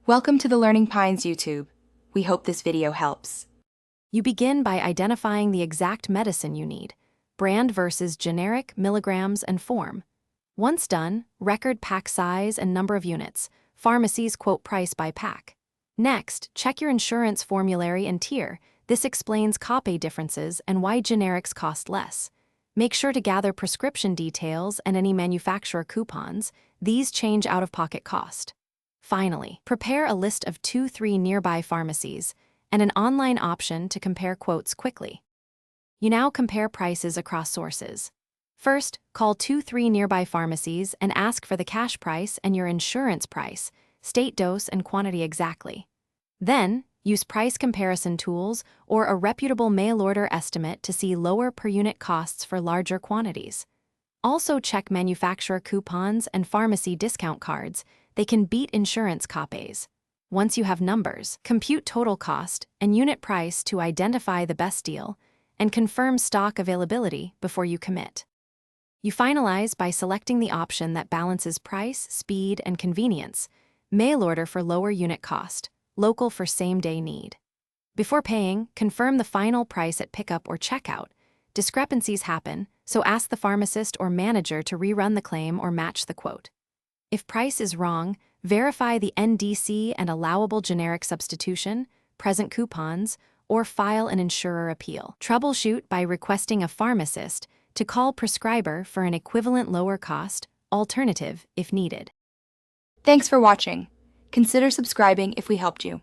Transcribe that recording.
Welcome to the Learning Pines YouTube. We hope this video helps. You begin by identifying the exact medicine you need, brand versus generic, milligrams, and form. Once done, record pack size and number of units. Pharmacies quote price by pack. Next, check your insurance formulary and tier. This explains copay differences and why generics cost less. Make sure to gather prescription details and any manufacturer coupons. These change out-of-pocket cost. Finally, prepare a list of 2-3 nearby pharmacies and an online option to compare quotes quickly. You now compare prices across sources. First, call 2-3 nearby pharmacies and ask for the cash price and your insurance price, state dose and quantity exactly. Then, use price comparison tools or a reputable mail-order estimate to see lower per-unit costs for larger quantities. Also check manufacturer coupons and pharmacy discount cards. They can beat insurance copays. Once you have numbers, compute total cost and unit price to identify the best deal and confirm stock availability before you commit. You finalize by selecting the option that balances price, speed, and convenience. Mail order for lower unit cost, local for same-day need. Before paying, confirm the final price at pickup or checkout. Discrepancies happen, so ask the pharmacist or manager to rerun the claim or match the quote. If price is wrong, verify the NDC and allowable generic substitution, present coupons, or file an insurer appeal. Troubleshoot by requesting a pharmacist to call prescriber for an equivalent lower cost alternative if needed. Thanks for watching. Consider subscribing if we helped you.